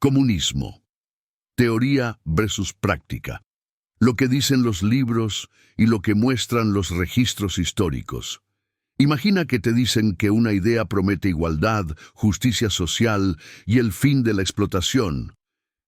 Comunismo. Teoría versus práctica. Lo que dicen los libros y lo que muestran los registros históricos. Imagina que te dicen que una idea promete igualdad, justicia social y el fin de la explotación.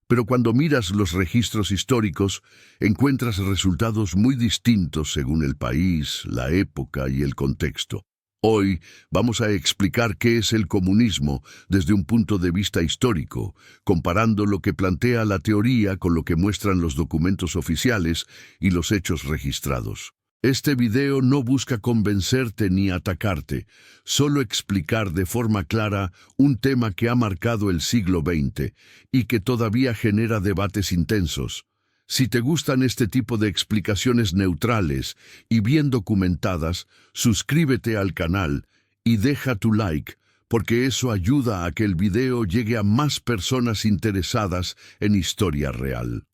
Pero cuando miras los registros históricos, encuentras resultados muy distintos según el país, la época y el contexto. Hoy vamos a explicar qué es el comunismo desde un punto de vista histórico, comparando lo que plantea la teoría con lo que muestran los documentos oficiales y los hechos registrados. Este video no busca convencerte ni atacarte, solo explicar de forma clara un tema que ha marcado el siglo XX y que todavía genera debates intensos. Si te gustan este tipo de explicaciones neutrales y bien documentadas, suscríbete al canal y deja tu like, porque eso ayuda a que el video llegue a más personas interesadas en historia real.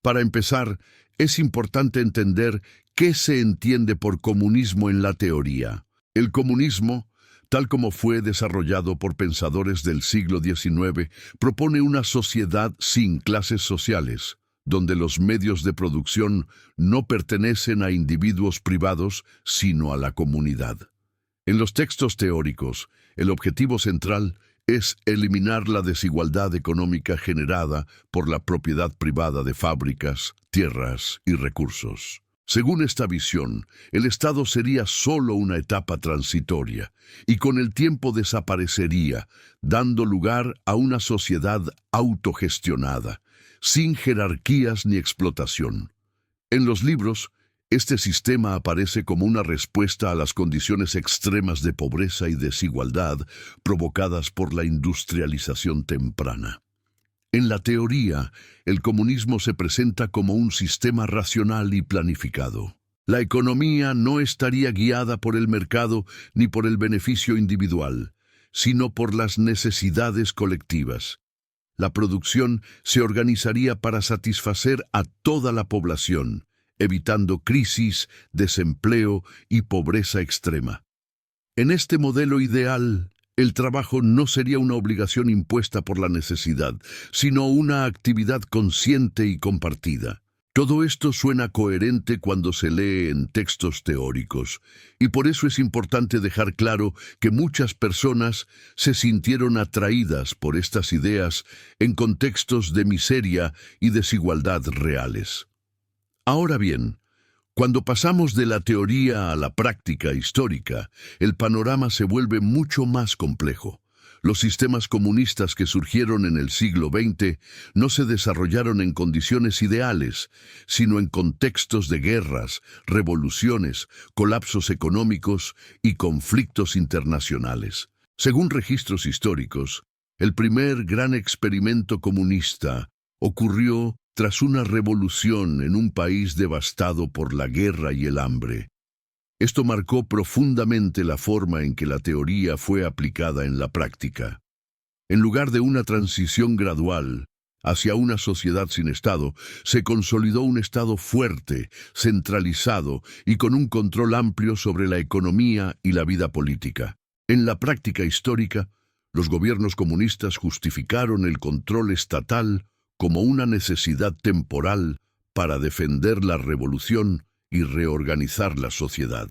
Para empezar, es importante entender qué se entiende por comunismo en la teoría. El comunismo, tal como fue desarrollado por pensadores del siglo XIX, propone una sociedad sin clases sociales, donde los medios de producción no pertenecen a individuos privados, sino a la comunidad. En los textos teóricos, el objetivo central es eliminar la desigualdad económica generada por la propiedad privada de fábricas, tierras y recursos. Según esta visión, el Estado sería solo una etapa transitoria y con el tiempo desaparecería, dando lugar a una sociedad autogestionada, sin jerarquías ni explotación. En los libros, este sistema aparece como una respuesta a las condiciones extremas de pobreza y desigualdad provocadas por la industrialización temprana. En la teoría, el comunismo se presenta como un sistema racional y planificado. La economía no estaría guiada por el mercado ni por el beneficio individual, sino por las necesidades colectivas. La producción se organizaría para satisfacer a toda la población, evitando crisis, desempleo y pobreza extrema. En este modelo ideal, el trabajo no sería una obligación impuesta por la necesidad, sino una actividad consciente y compartida. Todo esto suena coherente cuando se lee en textos teóricos, y por eso es importante dejar claro que muchas personas se sintieron atraídas por estas ideas en contextos de miseria y desigualdad reales. Ahora bien, cuando pasamos de la teoría a la práctica histórica, el panorama se vuelve mucho más complejo. Los sistemas comunistas que surgieron en el siglo XX no se desarrollaron en condiciones ideales, sino en contextos de guerras, revoluciones, colapsos económicos y conflictos internacionales. Según registros históricos, el primer gran experimento comunista ocurrió tras una revolución en un país devastado por la guerra y el hambre. Esto marcó profundamente la forma en que la teoría fue aplicada en la práctica. En lugar de una transición gradual hacia una sociedad sin Estado, se consolidó un Estado fuerte, centralizado y con un control amplio sobre la economía y la vida política. En la práctica histórica, los gobiernos comunistas justificaron el control estatal como una necesidad temporal para defender la revolución y reorganizar la sociedad.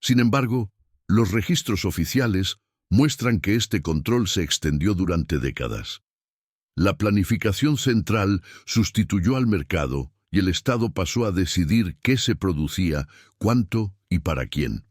Sin embargo, los registros oficiales muestran que este control se extendió durante décadas. La planificación central sustituyó al mercado y el Estado pasó a decidir qué se producía, cuánto y para quién.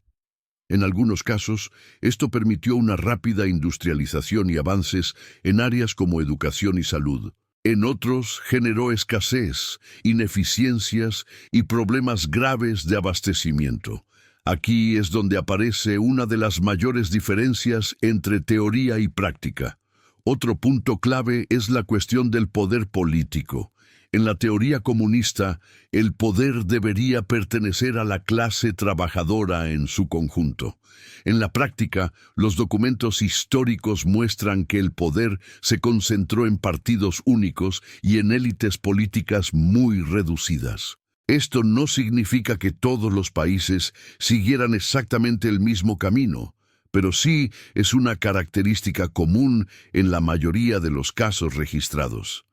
En algunos casos, esto permitió una rápida industrialización y avances en áreas como educación y salud. En otros, generó escasez, ineficiencias y problemas graves de abastecimiento. Aquí es donde aparece una de las mayores diferencias entre teoría y práctica. Otro punto clave es la cuestión del poder político. En la teoría comunista, el poder debería pertenecer a la clase trabajadora en su conjunto. En la práctica, los documentos históricos muestran que el poder se concentró en partidos únicos y en élites políticas muy reducidas. Esto no significa que todos los países siguieran exactamente el mismo camino, pero sí es una característica común en la mayoría de los casos registrados.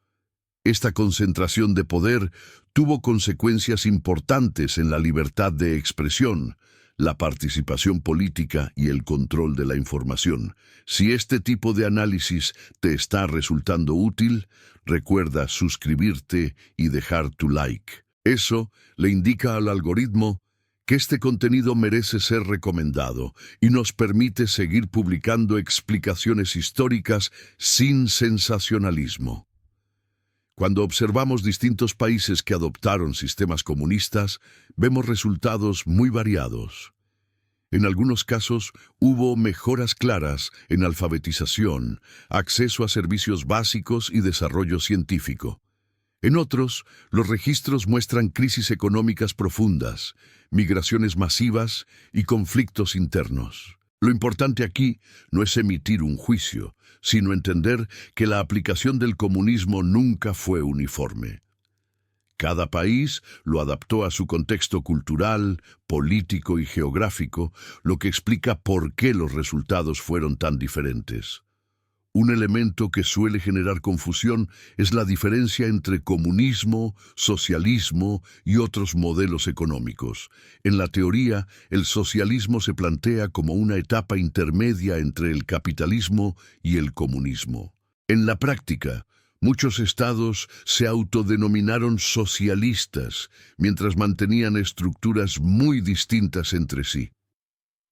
Esta concentración de poder tuvo consecuencias importantes en la libertad de expresión, la participación política y el control de la información. Si este tipo de análisis te está resultando útil, recuerda suscribirte y dejar tu like. Eso le indica al algoritmo que este contenido merece ser recomendado y nos permite seguir publicando explicaciones históricas sin sensacionalismo. Cuando observamos distintos países que adoptaron sistemas comunistas, vemos resultados muy variados. En algunos casos hubo mejoras claras en alfabetización, acceso a servicios básicos y desarrollo científico. En otros, los registros muestran crisis económicas profundas, migraciones masivas y conflictos internos. Lo importante aquí no es emitir un juicio, sino entender que la aplicación del comunismo nunca fue uniforme. Cada país lo adaptó a su contexto cultural, político y geográfico, lo que explica por qué los resultados fueron tan diferentes. Un elemento que suele generar confusión es la diferencia entre comunismo, socialismo y otros modelos económicos. En la teoría, el socialismo se plantea como una etapa intermedia entre el capitalismo y el comunismo. En la práctica, muchos estados se autodenominaron socialistas, mientras mantenían estructuras muy distintas entre sí.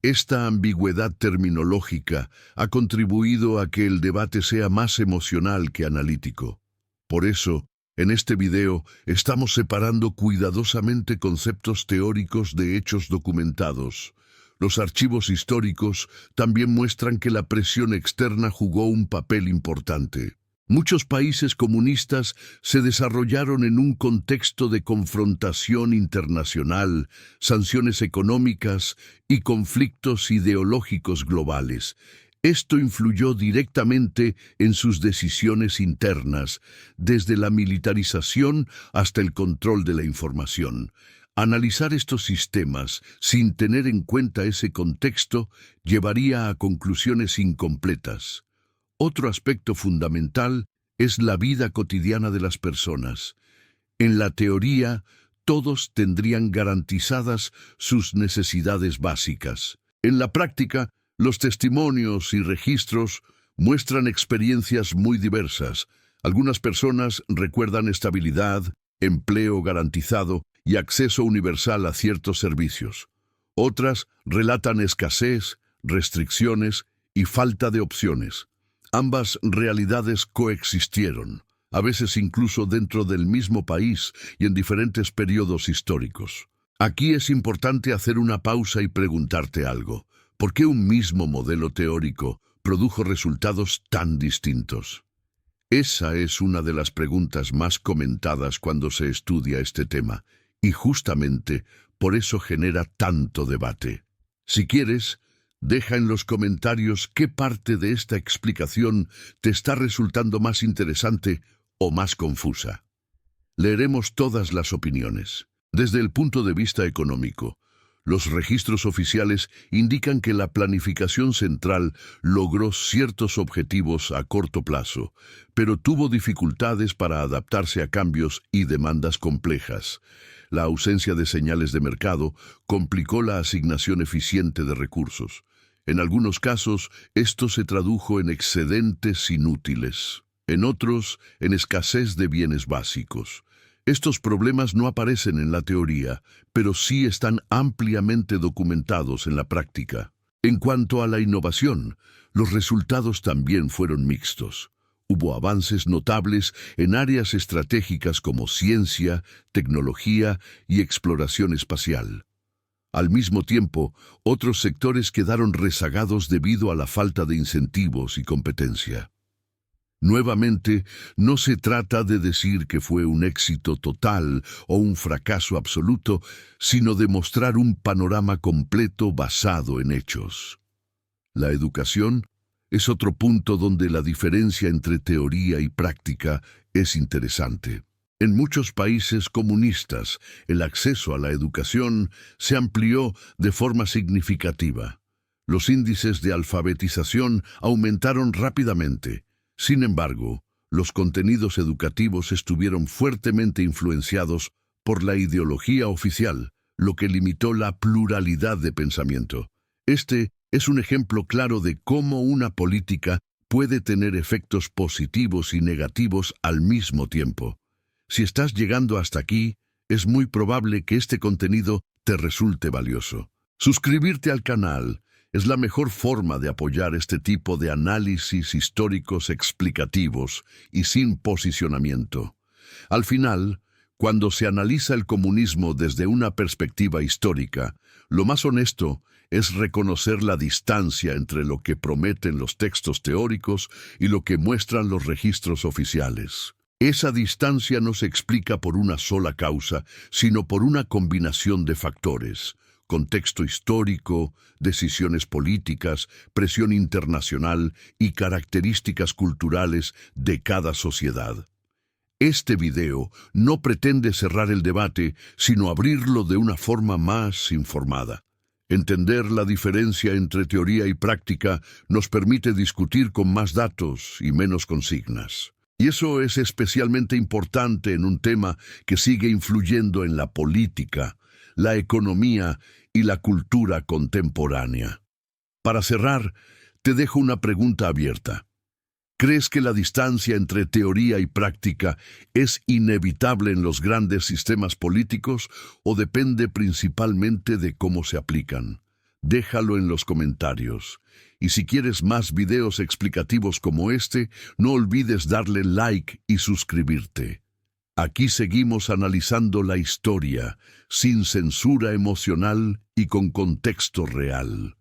Esta ambigüedad terminológica ha contribuido a que el debate sea más emocional que analítico. Por eso, en este video, estamos separando cuidadosamente conceptos teóricos de hechos documentados. Los archivos históricos también muestran que la presión externa jugó un papel importante. Muchos países comunistas se desarrollaron en un contexto de confrontación internacional, sanciones económicas y conflictos ideológicos globales. Esto influyó directamente en sus decisiones internas, desde la militarización hasta el control de la información. Analizar estos sistemas sin tener en cuenta ese contexto llevaría a conclusiones incompletas. Otro aspecto fundamental es la vida cotidiana de las personas. En la teoría, todos tendrían garantizadas sus necesidades básicas. En la práctica, los testimonios y registros muestran experiencias muy diversas. Algunas personas recuerdan estabilidad, empleo garantizado y acceso universal a ciertos servicios. Otras relatan escasez, restricciones y falta de opciones. Ambas realidades coexistieron, a veces incluso dentro del mismo país y en diferentes periodos históricos. Aquí es importante hacer una pausa y preguntarte algo. ¿Por qué un mismo modelo teórico produjo resultados tan distintos? Esa es una de las preguntas más comentadas cuando se estudia este tema, y justamente por eso genera tanto debate. Si quieres, deja en los comentarios qué parte de esta explicación te está resultando más interesante o más confusa. Leeremos todas las opiniones. Desde el punto de vista económico, los registros oficiales indican que la planificación central logró ciertos objetivos a corto plazo, pero tuvo dificultades para adaptarse a cambios y demandas complejas. La ausencia de señales de mercado complicó la asignación eficiente de recursos. En algunos casos, esto se tradujo en excedentes inútiles. En otros, en escasez de bienes básicos. Estos problemas no aparecen en la teoría, pero sí están ampliamente documentados en la práctica. En cuanto a la innovación, los resultados también fueron mixtos. Hubo avances notables en áreas estratégicas como ciencia, tecnología y exploración espacial. Al mismo tiempo, otros sectores quedaron rezagados debido a la falta de incentivos y competencia. Nuevamente, no se trata de decir que fue un éxito total o un fracaso absoluto, sino de mostrar un panorama completo basado en hechos. La educación es otro punto donde la diferencia entre teoría y práctica es interesante. En muchos países comunistas, el acceso a la educación se amplió de forma significativa. Los índices de alfabetización aumentaron rápidamente. Sin embargo, los contenidos educativos estuvieron fuertemente influenciados por la ideología oficial, lo que limitó la pluralidad de pensamiento. Este es un ejemplo claro de cómo una política puede tener efectos positivos y negativos al mismo tiempo. Si estás llegando hasta aquí, es muy probable que este contenido te resulte valioso. Suscribirte al canal es la mejor forma de apoyar este tipo de análisis históricos explicativos y sin posicionamiento. Al final, cuando se analiza el comunismo desde una perspectiva histórica, lo más honesto es reconocer la distancia entre lo que prometen los textos teóricos y lo que muestran los registros oficiales. Esa distancia no se explica por una sola causa, sino por una combinación de factores: contexto histórico, decisiones políticas, presión internacional y características culturales de cada sociedad. Este video no pretende cerrar el debate, sino abrirlo de una forma más informada. Entender la diferencia entre teoría y práctica nos permite discutir con más datos y menos consignas. Y eso es especialmente importante en un tema que sigue influyendo en la política, la economía y la cultura contemporánea. Para cerrar, te dejo una pregunta abierta. ¿Crees que la distancia entre teoría y práctica es inevitable en los grandes sistemas políticos o depende principalmente de cómo se aplican? Déjalo en los comentarios. Y si quieres más videos explicativos como este, no olvides darle like y suscribirte. Aquí seguimos analizando la historia, sin censura emocional y con contexto real.